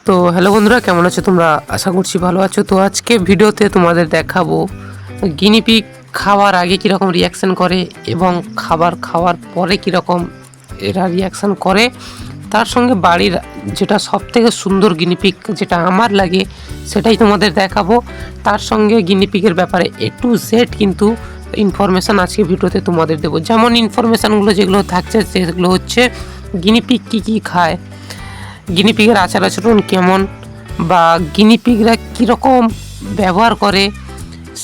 তো হ্যালো বন্ধুরা, কেমন আছো তোমরা? আশা করছি ভালো আছো। তো আজকে ভিডিওতে তোমাদের দেখাবো গিনিপিগ খাওয়ার আগে কীরকম রিয়াকশান করে এবং খাবার খাওয়ার পরে কীরকম এরা রিয়াকশান করে, তার সঙ্গে বাড়ির যেটা সবথেকে সুন্দর গিনিপিগ যেটা আমার লাগে সেটাই তোমাদের দেখাবো। তার সঙ্গে গিনিপিগের ব্যাপারে A to Z কিন্তু ইনফরমেশান আজকে ভিডিওতে তোমাদের দেবো। যেমন ইনফরমেশানগুলো যেগুলো থাকছে সেগুলো হচ্ছে গিনিপিগ কী কী খায়, গিনিপিগের আচার আচরণ কেমন, বা গিনিপিগরা কীরকম ব্যবহার করে,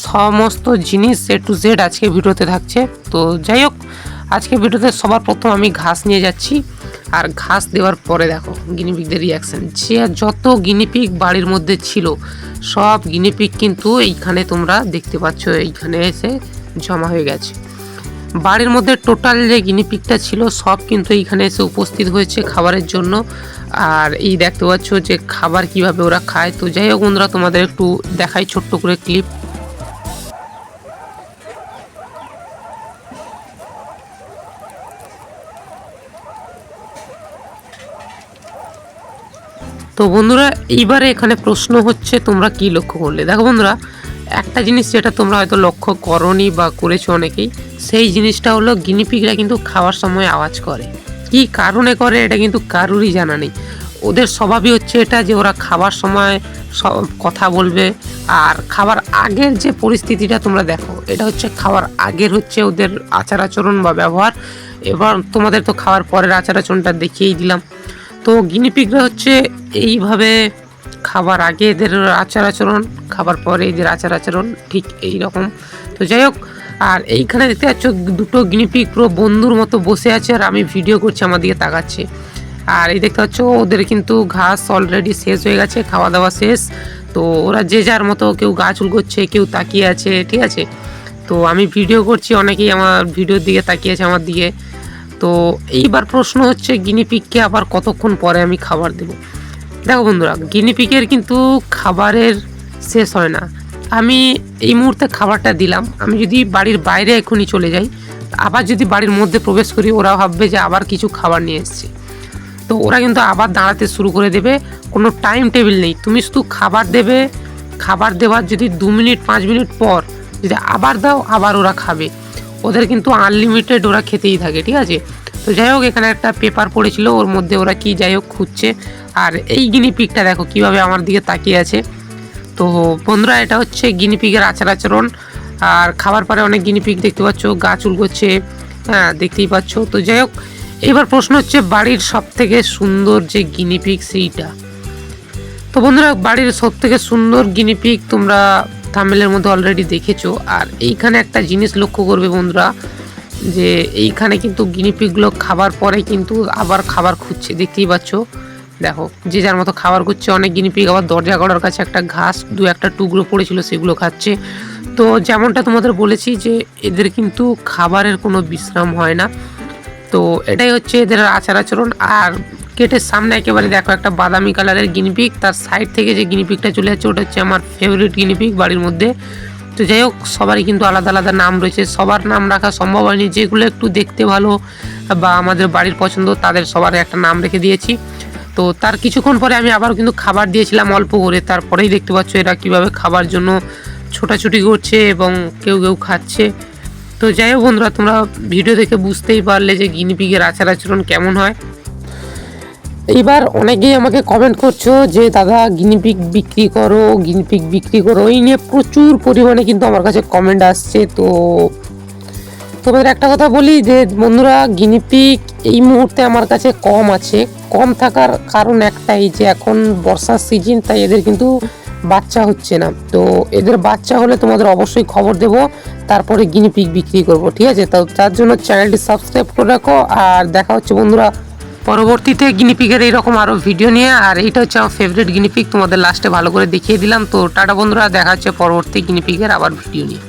সমস্ত জিনিস A to Z আজকে ভিডিওতে থাকছে। তো যাই হোক, আজকে ভিডিওতে সবার প্রথম আমি ঘাস নিয়ে যাচ্ছি, আর ঘাস দেওয়ার পরে দেখো গিনিপিগদের রিয়াকশান। যে যত গিনিপিগ বাড়ির মধ্যে ছিল সব গিনিপিগ কিন্তু এইখানে তোমরা দেখতে পাচ্ছ, এইখানে এসে জমা হয়ে গেছে। বাড়ির মধ্যে টোটাল যে গিনিপিগটা ছিল সব কিন্তু এইখানে এসে উপস্থিত হয়েছে খাবারের জন্য। আর এই দেখতে পাচ্ছ যে খাবার কিভাবে ওরা খায়। তো যাই হোক বন্ধুরা, তোমাদের একটু দেখাই ছোট্ট করে ক্লিপ। তো বন্ধুরা, এইবারে এখানে প্রশ্ন হচ্ছে তোমরা কি লক্ষ্য করলে। দেখো বন্ধুরা, একটা জিনিস যেটা তোমরা হয়তো লক্ষ্য করনি বা করেছো অনেকেই, সেই জিনিসটা হলো গিনিপিগরা কিন্তু খাওয়ার সময় আওয়াজ করে। কি কারণে করে এটা কিন্তু কারোরই জানা নেই। ওদের স্বভাবই হচ্ছে এটা যে ওরা খাবার সময় কথা বলবে। আর খাবার আগের যে পরিস্থিতিটা তোমরা দেখো, এটা হচ্ছে খাওয়ার আগের হচ্ছে ওদের আচার আচরণ বা ব্যবহার। এবার তোমাদের তো খাওয়ার পরের আচার আচরণটা দেখিয়েই দিলাম। তো গিনিপিগরা হচ্ছে এইভাবে খাবার আগে এদের আচার আচরণ, খাবার পরে এদের আচার আচরণ ঠিক এই রকম। তো যাই হোক, আর এইখানে দেখতে পাচ্ছ দুটো গিনিপিগ পুরো বন্ধুর মতো বসে আছে, আর আমি ভিডিও করছি, আমার দিকে তাকাচ্ছে। আর এই দেখতে পাচ্ছ ওদের কিন্তু ঘাস অলরেডি শেষ হয়ে গেছে, খাওয়া দাওয়া শেষ। তো ওরা যে যার মতো, কেউ গাছ উলগোচ্ছে, কেউ তাকিয়ে আছে, ঠিক আছে। তো আমি ভিডিও করছি, অনেকেই আমার ভিডিওর দিকে তাকিয়ে আছে আমার দিকে। তো এইবার প্রশ্ন হচ্ছে গিনিপিগকে আবার কতক্ষণ পরে আমি খাবার দেব। দেখো বন্ধুরা, গিনিপিগের কিন্তু খাবারের শেষ হয় না। আমি এই মুহূর্তে খাবারটা দিলাম, আমি যদি বাড়ির বাইরে এখনই চলে যাই, আবার যদি বাড়ির মধ্যে প্রবেশ করি, ওরা ভাববে যে আবার কিছু খাবার নিয়ে এসছে। তো ওরা কিন্তু আবার দাঁড়াতে শুরু করে দেবে, কোনো টাইম টেবিল নেই। তুমি শুধু খাবার দেবে, খাবার দেওয়ার যদি 2 মিনিট 5 মিনিট পর যদি আবার দাও, আবার ওরা খাবে। ওদের কিন্তু আনলিমিটেড ওরা খেতেই থাকে, ঠিক আছে। তো যাই হোক, এখানে একটা পেপার পড়েছিল, ওর মধ্যে ওরা কি যাই হোক খুঁজছে। আর এই গিনিপিগটা দেখো কীভাবে আমার দিকে তাকিয়ে আছে। তো বন্ধুরা, এটা হচ্ছে গিনিপিগের আচার আচরণ। আর খাবার পরে অনেক গিনিপিগ দেখতে পাচ্ছ গাছ উলগোচ্ছে, হ্যাঁ দেখতেই পাচ্ছ। তো যাই হোক, এবার প্রশ্ন হচ্ছে বাড়ির সবথেকে সুন্দর যে গিনিপিগ সেইটা। তো বন্ধুরা, বাড়ির সবথেকে সুন্দর গিনিপিগ তোমরা থাম্বনেলের মধ্যে অলরেডি দেখেছো। আর এইখানে একটা জিনিস লক্ষ্য করবে বন্ধুরা, যে এইখানে কিন্তু গিনিপিগগুলো খাবার পরে কিন্তু আবার খাবার খুঁজছে, দেখতেই পাচ্ছ। দেখো যে যার মতো খাবার খুঁজছে। অনেক গিনিপিগ আবার দরজা গড়ার কাছে একটা ঘাস 2-1টা টুকরো পড়েছিল, সেগুলো খাচ্ছে। তো যেমনটা তোমাদের বলেছি যে এদের কিন্তু খাবারের কোনো বিশ্রাম হয় না। তো এটাই হচ্ছে এদের আচার আচরণ। আর গেটের সামনে একেবারে দেখো একটা বাদামি কালারের গিনিপিগ, তার সাইড থেকে যে গিনিপিগটা চলে যাচ্ছে ওটা হচ্ছে আমার ফেভারিট গিনিপিগ বাড়ির মধ্যে। তো যাই হোক, সবারই কিন্তু আলাদা আলাদা নাম রয়েছে, সবার নাম রাখা সম্ভব হয়নি। যেগুলো একটু দেখতে ভালো বা আমাদের বাড়ির পছন্দ, তাদের সবার একটা নাম রেখে দিয়েছি। তো তার কিছুক্ষণ পরে আমি আবার কিন্তু খাবার দিয়েছিলাম অল্প করে, তারপরেই দেখতে পাচ্ছ এরা কীভাবে খাবার জন্য ছোটাছুটি করছে এবং কেউ কেউ খাচ্ছে। তো যাই হোক বন্ধুরা, তোমরা ভিডিও দেখে বুঝতেই পারলে যে গিনিপিগের আচার আচরণ কেমন হয়। এইবার অনেকেই আমাকে কমেন্ট করছো যে দাদা গিনিপিগ বিক্রি করো, গিনিপিগ বিক্রি করো, এই নিয়ে প্রচুর পরিমাণে কিন্তু আমার কাছে কমেন্ট আসছে। তো তোমাদের একটা কথা বলি যে বন্ধুরা, গিনিপিগ এই মুহূর্তে আমার কাছে কম আছে। কম থাকার কারণ একটাই, যে এখন বর্ষার সিজন, তাই এদের কিন্তু বাচ্চা হচ্ছে না। তো এদের বাচ্চা হলে তোমাদের অবশ্যই খবর দেবো, তারপরে গিনিপিগ বিক্রি করব, ঠিক আছে। তো তার জন্য চ্যানেলটি সাবস্ক্রাইব করে রাখো। আর দেখা হচ্ছে বন্ধুরা পরবর্তীতে গিনিপিগের এইরকম আরও ভিডিও নিয়ে। আর এইটা হচ্ছে আমার ফেভারিট গিনিপিগ, তোমাদের লাস্টে ভালো করে দেখিয়ে দিলাম। তো টাটা বন্ধুরা, দেখা হচ্ছে পরবর্তী গিনিপিগের আবার ভিডিও নিয়ে।